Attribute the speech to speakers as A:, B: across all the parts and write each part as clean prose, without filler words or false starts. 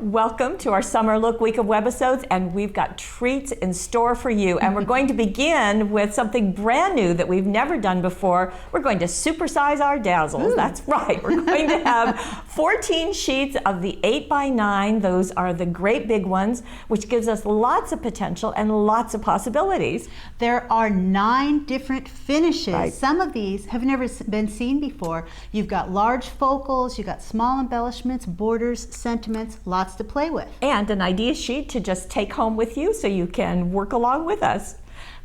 A: Welcome to our summer look week of Webisodes, and we've got treats in store for you. And we're going to begin with something brand new that we've never done before. We're going to supersize our Dazzles. Ooh. That's right. We're going to have 14 sheets of the 8x9. Those are the great big ones, which gives us lots of potential and lots of possibilities.
B: There are 9 different finishes.
A: Right.
B: Some of these have never been seen before. You've got large focals, you've got small embellishments, borders, sentiments, lots to play with.
A: And an idea sheet to just take home with you so you can work along with us.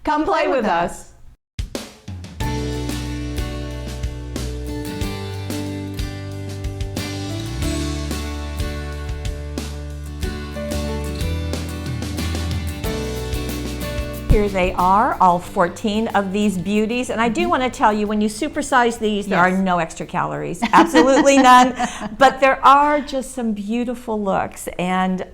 A: Come play with us. Here they are, all 14 of these beauties. And I do want to tell you, when you supersize these, there are no extra calories. Absolutely none. But there are just some beautiful looks. And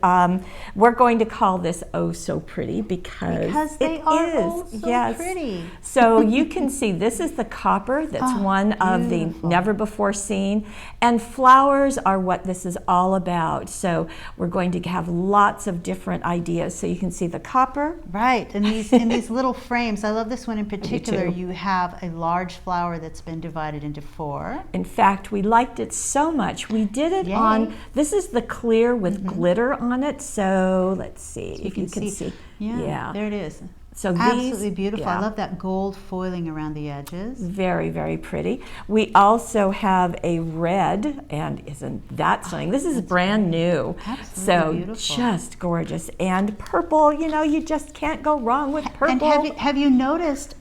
A: we're going to call this Oh So Pretty because
B: they are
A: oh
B: so pretty.
A: So you can see this is the copper that's one of the never before seen. And flowers are what this is all about. So we're going to have lots of different ideas. So you can see the copper.
B: Right. And in these little frames, I love this one in particular. You have a large flower that's been divided into 4.
A: In fact, we liked it so much. We did it on, this is the clear with glitter on it. So let's see if you can see.
B: Yeah, there it is.
A: So
B: absolutely beautiful. I love that gold foiling around the edges.
A: Very, very pretty. We also have a red, and isn't that stunning? This is brand new.
B: Absolutely beautiful.
A: Just gorgeous. And purple, you know, you just can't go wrong with purple.
B: And have you noticed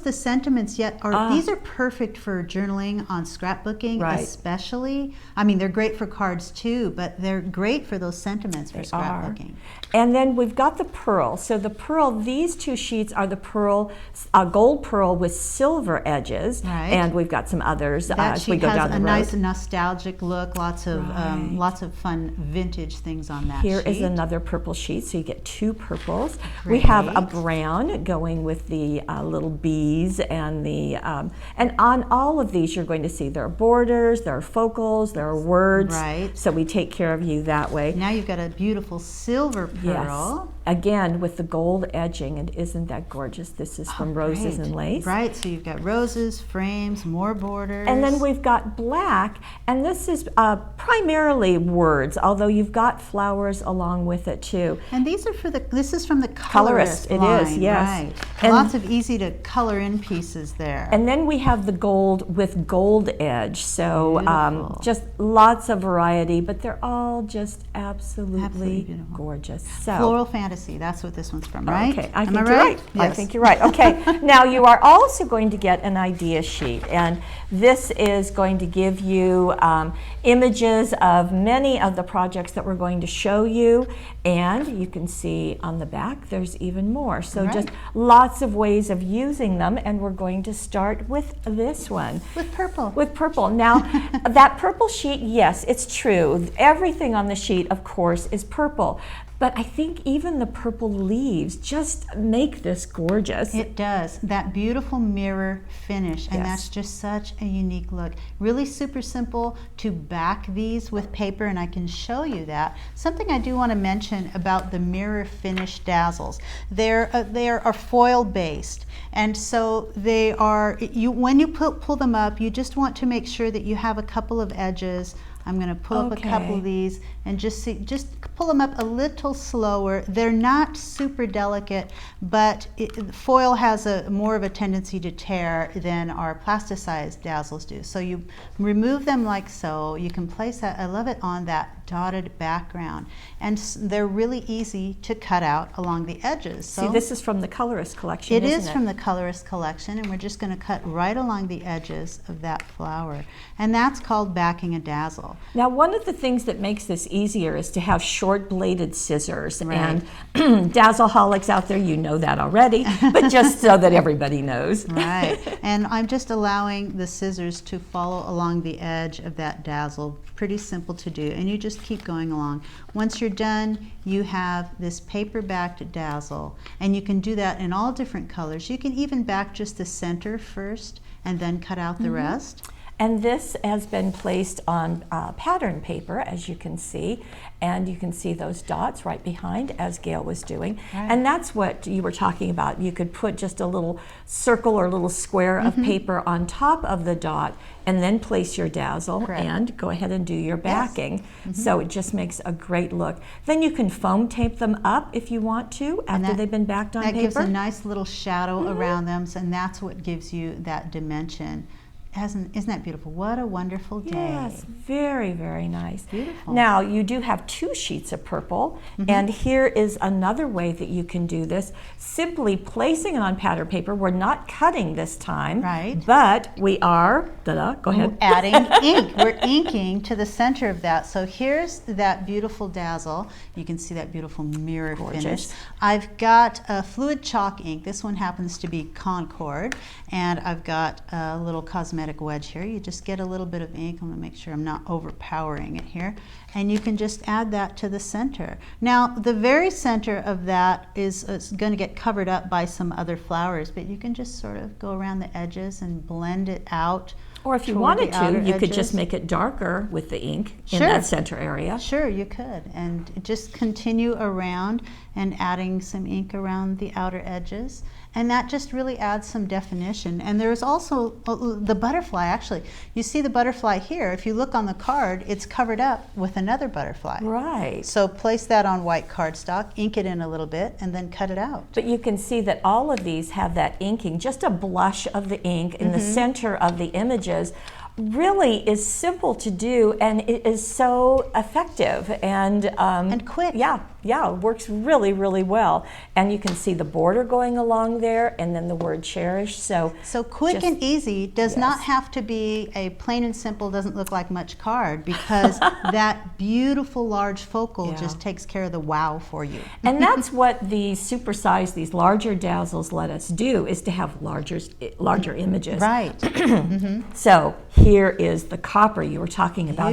B: the sentiments yet? These are perfect for journaling on scrapbooking, especially. I mean, they're great for cards too, but they're great for those sentiments for scrapbooking.
A: And then we've got the pearl. So the pearl, these 2 sheets are the pearl, gold pearl with silver edges, and we've got some others as we go down the road.
B: Nice nostalgic look, lots of fun vintage things on that
A: Here
B: sheet.
A: is another purple sheet, so you get 2 purples. We have a brown going with the little bees and the and on all of these you're going to see there are borders, there are focals, there are words. So we take care of you that way.
B: Now you've got a beautiful silver pearl.
A: Again with the gold edging, and isn't that gorgeous? This is from Roses and Lace.
B: Right, so you've got roses, frames, more borders.
A: And then we've got black, and this is primarily words, although you've got flowers along with it too.
B: And these are this is from the colorist
A: line.
B: It
A: is, yes.
B: Right. And lots of easy to color in pieces there.
A: And then we have the gold with gold edge, so just lots of variety, but they're all just absolutely gorgeous. So
B: Floral Fantasy, that's what this one's from, right?
A: Okay, I think you're right. Yes. I think you're right. Okay, now you are also going to get an idea sheet, and this is going to give you images of many of the projects that we're going to show you, and you can see on the back there's even more. So just lots of ways of using them, and we're going to start with this one.
B: With purple.
A: With purple. Now, that purple sheet, yes, it's true. Everything on the sheet, of course, is purple. But I think even the purple leaves just make this gorgeous.
B: It does. That beautiful mirror finish, and that's just such a unique look. Really super simple to back these with paper, and I can show you that. Something I do want to mention about the mirror finish Dazzles. They are foil based, and so they are. When you pull them up, you just want to make sure that you have a couple of edges. I'm going to pull up a couple of these and just pull them up a little slower. They're not super delicate, but foil has more of a tendency to tear than our plasticized Dazzles do. So you remove them like so. You can place that, I love it, on that dotted background. And they're really easy to cut out along the edges. So
A: see, this is from the Colorist Collection,
B: It is from the Colorist Collection, and we're just going to cut right along the edges of that flower. And that's called backing a dazzle.
A: Now, one of the things that makes this easier is to have short-bladed scissors. And Dazzleholics out there, you know that already, but just so that everybody knows.
B: And I'm just allowing the scissors to follow along the edge of that dazzle. Pretty simple to do, and you just keep going along. Once you're done, you have this paper-backed dazzle, and you can do that in all different colors. You can even back just the center first and then cut out the rest.
A: And this has been placed on pattern paper, as you can see. And you can see those dots right behind, as Gail was doing.
B: Right.
A: And that's what you were talking about. You could put just a little circle or a little square of paper on top of the dot, and then place your dazzle.
B: Correct.
A: And go ahead and do your backing.
B: Yes.
A: So it just makes a great look. Then you can foam tape them up if you want to after they've been backed on paper.
B: That gives a nice little shadow around them, and that's what gives you that dimension. Isn't that beautiful? What a wonderful day.
A: Yes, very, very nice.
B: Beautiful.
A: Now, you do have 2 sheets of purple, and here is another way that you can do this. Simply placing it on pattern paper. We're not cutting this time,
B: right?
A: But we are, go ahead.
B: Adding ink. We're inking to the center of that. So here's that beautiful dazzle. You can see that beautiful mirror finish. I've got a fluid chalk ink. This one happens to be Concord, and I've got a little cosmetic wedge here. You just get a little bit of ink. I'm going to make sure I'm not overpowering it here. And you can just add that to the center. Now, the very center of that is going to get covered up by some other flowers, but you can just sort of go around the edges and blend it out.
A: Or if you wanted to, you could just make it darker with the ink in that center area.
B: Sure, you could. And just continue around and adding some ink around the outer edges. And that just really adds some definition. And there's also the butterfly, actually. You see the butterfly here. If you look on the card, it's covered up with another butterfly.
A: Right.
B: So place that on white cardstock, ink it in a little bit, and then cut it out.
A: But you can see that all of these have that inking, just a blush of the ink in the center of the images. Really is simple to do, and it is so effective and
B: quick.
A: Yeah, works really, really well. And you can see the border going along there, and then the word cherish. So
B: quick and easy does not have to be a plain and simple, doesn't look like much card, because that beautiful large focal just takes care of the wow for you.
A: And that's what the supersized, these larger dazzles let us do, is to have larger images.
B: Right.
A: So here is the copper. You were talking about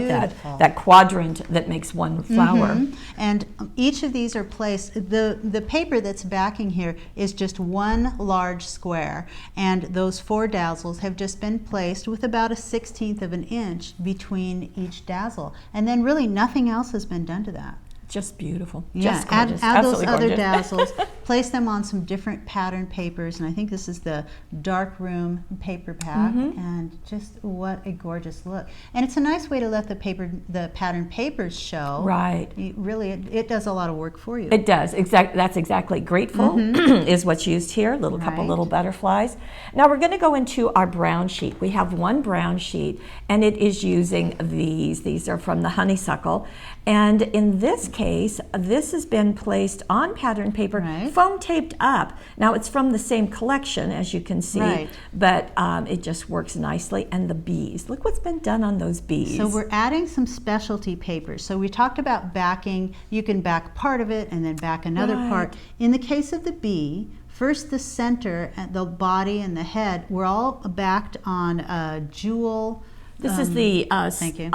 A: that quadrant that makes one flower.
B: And each of these are placed, the paper that's backing here is just one large square, and those 4 dazzles have just been placed with about 1/16 of an inch between each dazzle. And then really nothing else has been done to that.
A: Just beautiful.
B: Yeah,
A: just gorgeous.
B: add those
A: Absolutely
B: other
A: gorgeous.
B: dazzles, place them on some different pattern papers, and I think this is the dark room paper pack, and just what a gorgeous look. And it's a nice way to let the pattern papers show.
A: Right.
B: It does a lot of work for you.
A: It does. That's exactly. Grateful is what's used here. Couple little butterflies. Now we're going to go into our brown sheet. We have one brown sheet, and it is using these. These are from the honeysuckle. And in this case, this has been placed on pattern paper, foam taped up. Now it's from the same collection, as you can see, but it just works nicely. And the bees, look what's been done on those bees.
B: So we're adding some specialty papers. So we talked about backing. You can back part of it and then back another part. In the case of the bee, first the center, the body and the head, we're all backed on jewel.
A: This is the
B: thank you.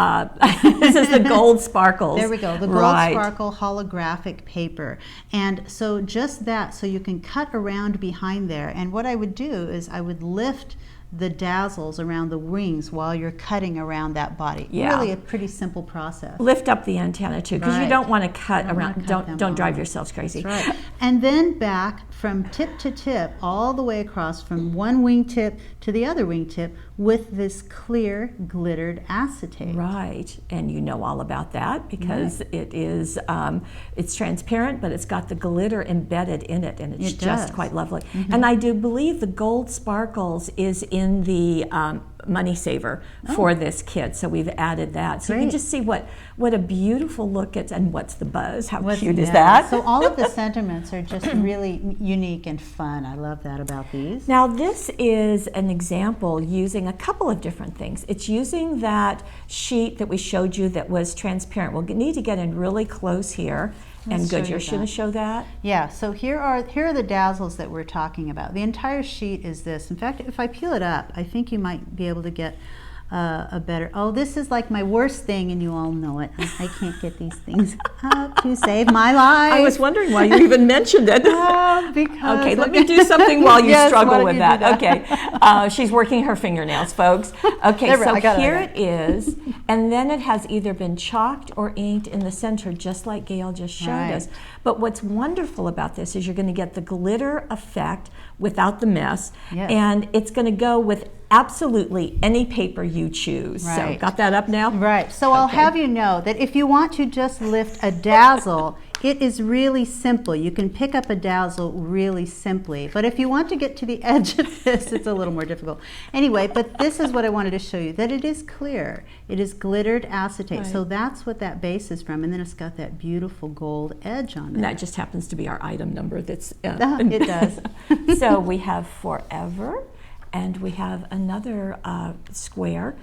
A: This is the gold sparkles.
B: There we go, the gold sparkle holographic paper. And so just that, so you can cut around behind there. And what I would do is I would lift the dazzles around the wings while you're cutting around that body. Really a pretty simple process.
A: Lift up the antenna too, because you don't want to cut around. Don't drive yourselves crazy.
B: That's right. And then back from tip to tip, all the way across from one wingtip to the other wingtip with this clear glittered acetate.
A: Right, and you know all about that because it is, it's transparent, but it's got the glitter embedded in it, and it's just quite lovely. And I do believe the gold sparkles is in the money saver for this kit, so we've added that. So you can just see what a beautiful look it's, and what's the buzz? How cute is that?
B: So all of the sentiments are just really unique and fun. I love that about these.
A: Now this is an example using a couple of different things. It's using that sheet that we showed you that was transparent. We'll need to get in really close here. And good, you're going to show that?
B: Yeah, so here are the dazzles that we're talking about. The entire sheet is this. In fact, if I peel it up, I think you might be able to get a better, oh, this is like my worst thing, and you all know it. I can't get these things up to save my life.
A: I was wondering why you even mentioned it.
B: Because
A: okay, let me do something while you
B: Yes,
A: struggle
B: why
A: with
B: don't you
A: that.
B: do
A: Okay, she's working her fingernails, folks. Okay, so here it is, and then it has either been chalked or inked in the center, just like Gail just showed us. But what's wonderful about this is you're going to get the glitter effect without the mess, and it's going to go with absolutely any paper you choose. So got that up now?
B: Right. So I'll have you know that if you want to just lift a Dazzle, it is really simple. You can pick up a Dazzle really simply. But if you want to get to the edge of this, it's a little more difficult. Anyway, but this is what I wanted to show you, that it is clear. It is glittered acetate. So that's what that base is from. And then it's got that beautiful gold edge on it.
A: And that just happens to be our item number. That's
B: it does.
A: So we have Forever, and we have another square.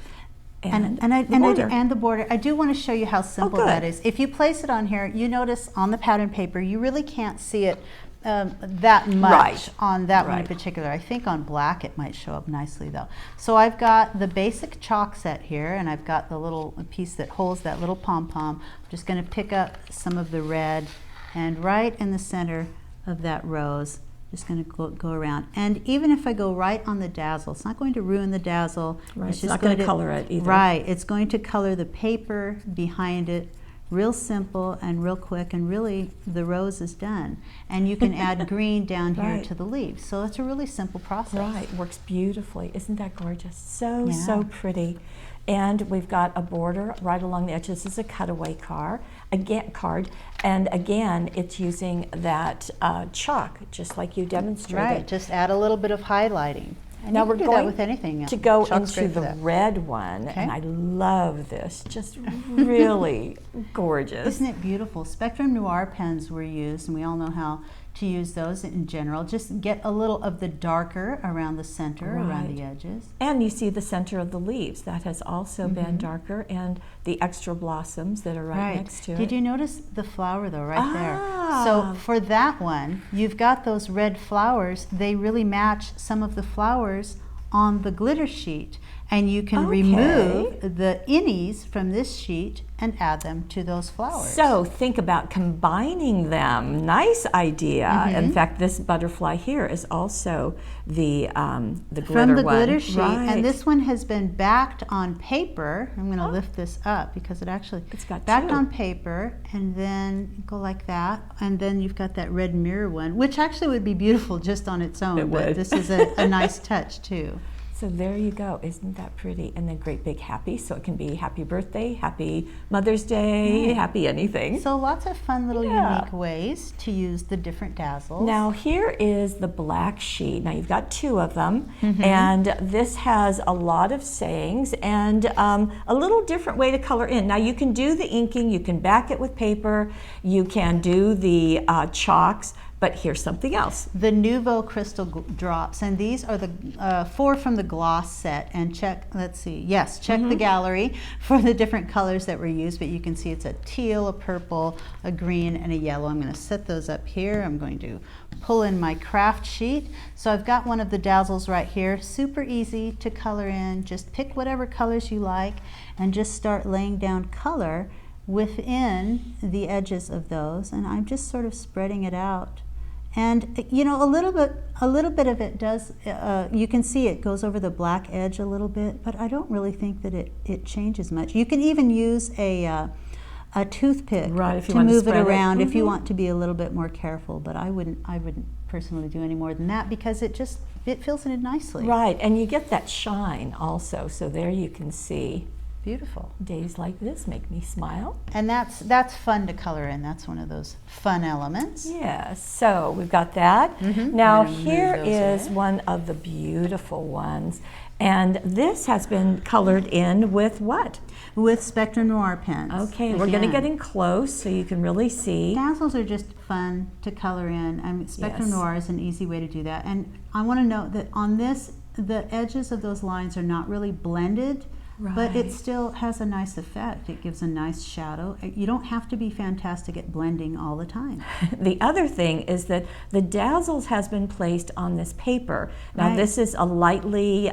A: And
B: the border. I do want to show you how simple that is. If you place it on here, you notice on the pattern paper, you really can't see it that much on that one in particular. I think on black it might show up nicely though. So I've got the basic chalk set here, and I've got the little piece that holds that little pom-pom. I'm just going to pick up some of the red, and right in the center of that rose, just going to go around. And even if I go right on the Dazzle, it's not going to ruin the Dazzle.
A: It's just not going to color it either.
B: Right. It's going to color the paper behind it. Real simple and real quick, and really the rose is done. And you can add green down here to the leaves. So it's a really simple process.
A: Right. Works beautifully. Isn't that gorgeous? So, so pretty. And we've got a border right along the edge. This is a cutaway card, and again, it's using that chalk, just like you demonstrated.
B: Right, just add a little bit of highlighting. And
A: now we're going
B: with anything
A: to go into the red one, and I love this, just really gorgeous.
B: Isn't it beautiful? Spectrum Noir pens were used, and we all know how to use those in general. Just get a little of the darker around the center, around the edges. And
A: you see the center of the leaves. That has also been darker, and the extra blossoms that are right next to it.
B: Did you notice the flower though, right there? So for that one, you've got those red flowers. They really match some of the flowers on the glitter sheet. And you can remove the innies from this sheet and add them to those flowers.
A: So think about combining them. Nice idea. In fact, this butterfly here is also the glitter
B: from the
A: one.
B: Glitter sheet, and this one has been backed on paper. I'm going to lift this up because it's got backed on paper, and then go like that, and then you've got that red mirror one, which actually would be beautiful just on its own. But this is a nice touch too.
A: So there you go. Isn't that pretty? And then great big happy, so it can be happy birthday, happy Mother's Day, happy anything.
B: So lots of fun little unique ways to use the different Dazzles.
A: Now here is the black sheet. Now you've got two of them, and this has a lot of sayings and a little different way to color in. Now you can do the inking, you can back it with paper, you can do the chalks, but here's something else.
B: The Nouveau crystal drops, and these are the 4 from the gloss set. And check the gallery for the different colors that were used, but you can see it's a teal, a purple, a green, and a yellow. I'm going to set those up here. I'm going to pull in my craft sheet. So I've got one of the Dazzles right here. Super easy to color in. Just pick whatever colors you like and just start laying down color within the edges of those, and I'm just sort of spreading it out. And you know, a little bit of it does, you can see it goes over the black edge a little bit, but I don't really think that it changes much. You can even use a toothpick to move it around if you want to be a little bit more careful, but I wouldn't personally do any more than that because it fills in nicely.
A: Right, and you get that shine also, so there you can see.
B: Beautiful.
A: Days like this make me smile.
B: And that's fun to color in. That's one of those fun elements.
A: Yes, so we've got that. Now here is one of the beautiful ones. And this has been colored in with what?
B: With Spectrum Noir pens.
A: Okay, we're going to get in close so you can really see.
B: Dazzles are just fun to color in. I mean, Spectrum Noir is an easy way to do that. And I want to note that on this, the edges of those lines are not really blended. but it still has a nice effect. It gives a nice shadow. You don't have to be fantastic at blending all the time.
A: The other thing is that the Dazzles has been placed on this paper. Now this is a lightly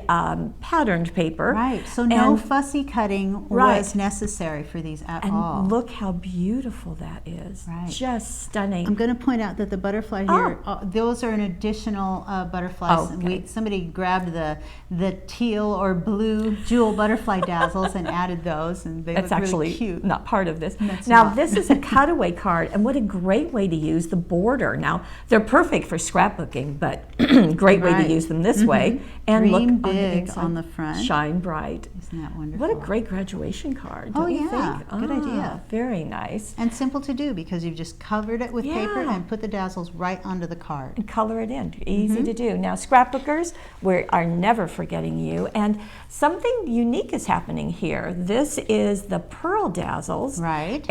A: patterned paper.
B: Right, so no fussy cutting was necessary for these at all.
A: And look how beautiful that is.
B: Right.
A: Just stunning.
B: I'm going to point out that the butterfly here, those are an additional butterflies. Somebody grabbed the teal or blue jewel butterfly dazzles and added those, and they look really cute.
A: Not part of this. Now this is a cutaway card, and what a great way to use the border. Now they're perfect for scrapbooking, but great way to use them this way. And
B: Dream
A: look
B: big on the front.
A: Shine bright.
B: Isn't that wonderful?
A: What a great graduation card, don't you think?
B: Good idea.
A: Very nice.
B: And simple to do because you've just covered it with paper and put the dazzles right onto the card.
A: And color it in. Easy to do. Now scrapbookers, we are never forgetting you. And something unique is happening here. This is the pearl dazzles.
B: Right.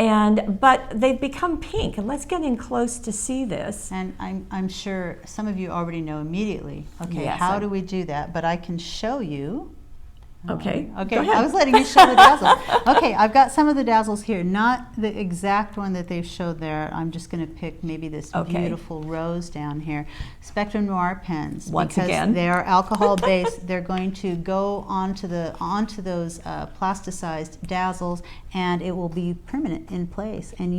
A: But they've become pink. And let's get in close to see this.
B: And I'm sure some of you already know immediately. Okay,
A: Yes,
B: how do we do that? But I can show you.
A: Okay.
B: Okay, I was letting you show the dazzles. Okay, I've got some of the dazzles here. Not the exact one that they've showed there. I'm just going to pick maybe this beautiful rose down here. Spectrum Noir pens.
A: Once again.
B: They are alcohol based. They're going to go onto those plasticized dazzles, and it will be permanent in place. And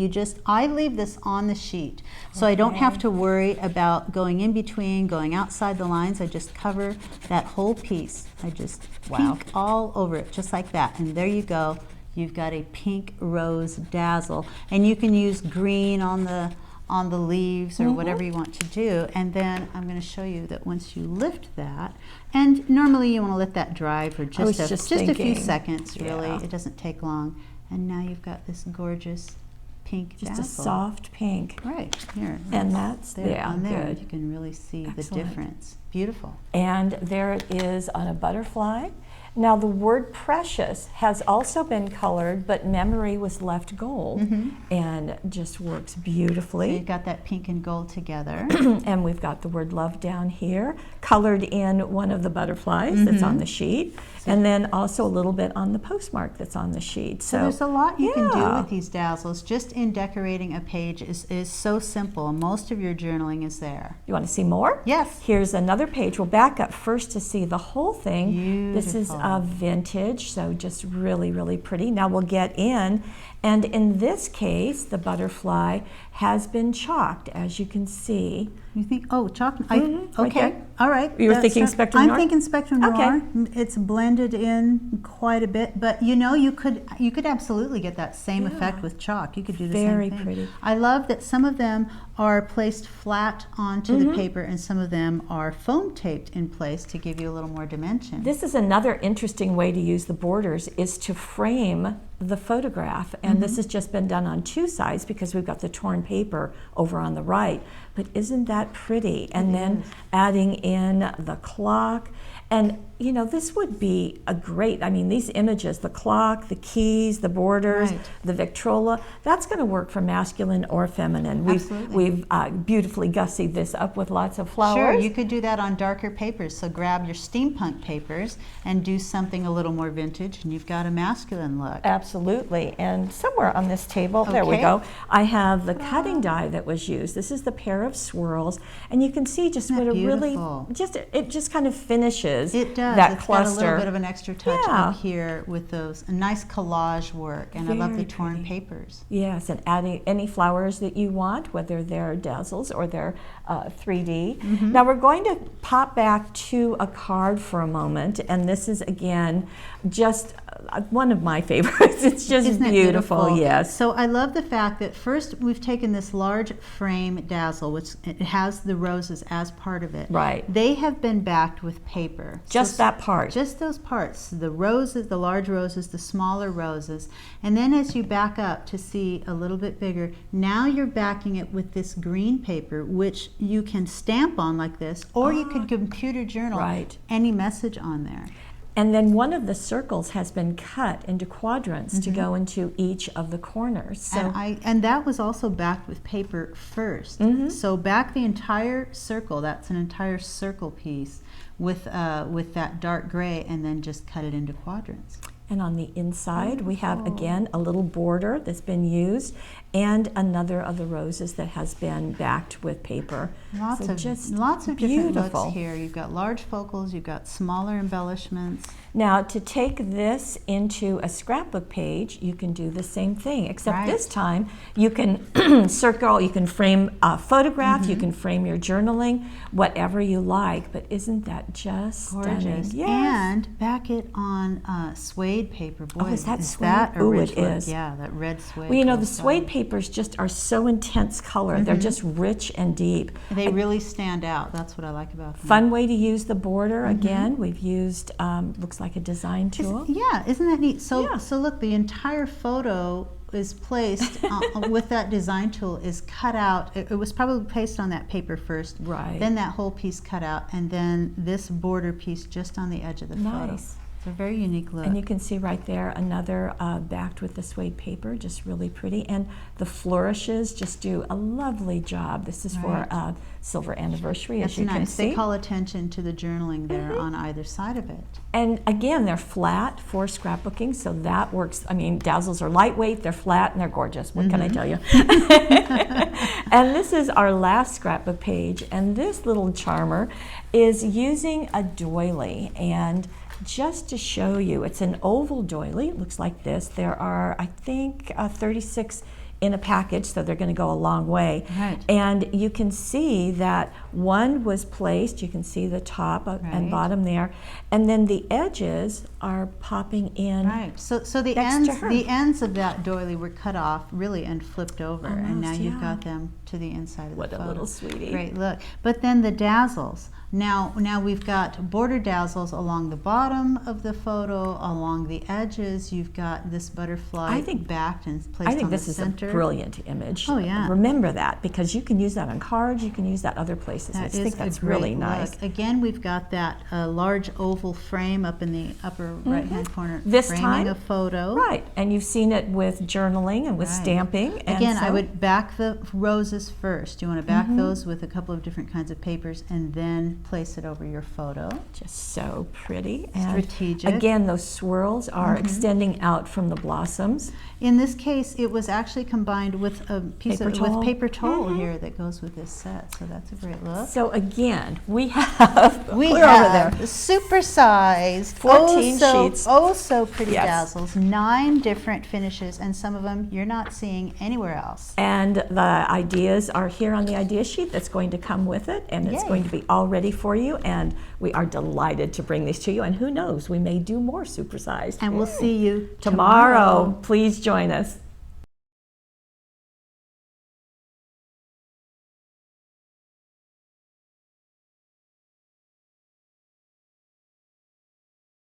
B: I leave this on the sheet, so I don't have to worry about going in between, going outside the lines. I just cover that whole piece. I just pink all over it, just like that. And there you go. You've got a pink rose dazzle. And you can use green on the leaves or whatever you want to do. And then I'm going to show you that once you lift that, and normally you want to let that dry for just a few seconds, really. It doesn't take long. And now you've got this gorgeous pink dazzle.
A: Just a soft pink.
B: Right, here.
A: And that's
B: on there.
A: good.
B: You can really see the difference. Beautiful.
A: And there it is on a butterfly. Now the word precious has also been colored, but memory was left gold, and just works beautifully.
B: So you've got that pink and gold together.
A: And we've got the word love down here, colored in one of the butterflies that's on the sheet, and then also a little bit on the postmark that's on the sheet. So
B: there's a lot you can do with these dazzles. Just in decorating a page is so simple. Most of your journaling is there.
A: You want to see more?
B: Yes.
A: Here's another page. We'll back up first to see the whole thing.
B: Beautiful.
A: This is vintage, so just really, really pretty. Now we'll get in, and in this case, the butterfly has been chalked, as you can see.
B: You think, chalk?
A: Okay.
B: All right.
A: You were thinking Spectrum Noir?
B: I'm thinking Spectrum Noir. It's blended in quite a bit, but you could absolutely get that same effect with chalk. You could do the same thing.
A: Very pretty.
B: I love that some of them are placed flat onto the paper, and some of them are foam taped in place to give you a little more dimension.
A: This is another interesting way to use the borders, is to frame the photograph, and this has just been done on two sides because we've got the torn paper over on the right. But isn't that pretty? And then adding in the clock. And you know, this would be a great, I mean, these images, the clock, the keys, the borders, the Victrola, that's going to work for masculine or feminine. We've beautifully gussied this up with lots of flowers.
B: Sure, you could do that on darker papers. So grab your steampunk papers and do something a little more vintage, and you've got a masculine look.
A: Absolutely. And somewhere on this table, there we go, I have the cutting die that was used. This is the pair of swirls, and you can see just what a really, it just kind of finishes.
B: It does.
A: That cluster.
B: Got a little bit of an extra touch up here with those nice collage work, and I love the torn papers.
A: Yes, and adding any flowers that you want, whether they're Dazzles or they're 3D. Now we're going to pop back to a card for a moment, and this is again just one of my favorites. It's just
B: Isn't it
A: beautiful, yes.
B: So I love the fact that first we've taken this large frame dazzle, which it has the roses as part of it.
A: Right.
B: They have been backed with paper.
A: Just that part.
B: Just those parts. The roses, the large roses, the smaller roses. And then as you back up to see a little bit bigger, now you're backing it with this green paper, which you can stamp on like this, or you could computer journal any message on there.
A: And then one of the circles has been cut into quadrants to go into each of the corners. So
B: and that was also backed with paper first. So back the entire circle, that's an entire circle piece with that dark gray, and then just cut it into quadrants.
A: And on the inside, we have, again, a little border that's been used and another of the roses that has been backed with paper.
B: Lots of different looks here. You've got large focals, you've got smaller embellishments.
A: Now, to take this into a scrapbook page, you can do the same thing, except this time you can circle, you can frame a photograph, you can frame your journaling, whatever you like. But isn't that just
B: gorgeous?
A: Yes.
B: And back it on suede paper. Boy,
A: is that suede?
B: That a rich
A: it
B: look?
A: is.
B: Yeah, that red suede.
A: Well, you know, the suede papers just are so intense color. They're just rich and deep.
B: They really stand out. That's what I like about them.
A: Fun way to use the border. Again, we've used, looks like a design tool.
B: Isn't that neat? So, so look, the entire photo is placed with that design tool is cut out. It was probably placed on that paper first.
A: Right.
B: Then that whole piece cut out, and then this border piece just on the edge of the photo. It's a very unique look.
A: And you can see right there another backed with the suede paper, just really pretty. And the flourishes just do a lovely job. This is for a silver anniversary, as you can see.
B: They call attention to the journaling there on either side of it.
A: And again, they're flat for scrapbooking, so that works. I mean, Dazzles are lightweight, they're flat, and they're gorgeous. What can I tell you? And this is our last scrapbook page, and this little charmer is using a doily. And just to show you, it's an oval doily. It looks like this. There are, I think, 36 in a package, so they're going to go a long way.
B: Right.
A: And you can see that one was placed, you can see the top and bottom there, and then the edges are popping in.
B: Right. So the ends of that doily were cut off really and flipped over, and now you've got them to the inside of the photo.
A: What a little sweetie.
B: Great look. But then the dazzles. Now we've got border dazzles along the bottom of the photo, along the edges. You've got this butterfly backed and placed on the center.
A: I think this is a brilliant image.
B: Oh, yeah.
A: Remember that, because you can use that on cards, you can use that other places. I think that's really nice.
B: Again, we've got that large oval frame up in the upper right-hand corner.
A: This
B: framing
A: time,
B: a photo.
A: Right, and you've seen it with journaling and with stamping. And
B: again, I would back the roses first. You want to back those with a couple of different kinds of papers and then place it over your photo.
A: Just so pretty. And
B: strategic.
A: Again, those swirls are extending out from the blossoms.
B: In this case, it was actually combined with a piece
A: paper
B: of paper towel here that goes with this set. So that's a great look.
A: So again, we have
B: over there super-sized
A: 14 sheets.
B: Oh, so pretty dazzles. 9 different finishes, and some of them you're not seeing anywhere else.
A: And the ideas are here on the idea sheet that's going to come with it, and it's going to be all ready for you. And we are delighted to bring these to you. And who knows, we may do more supersized.
B: And we'll see you
A: tomorrow. Please join us.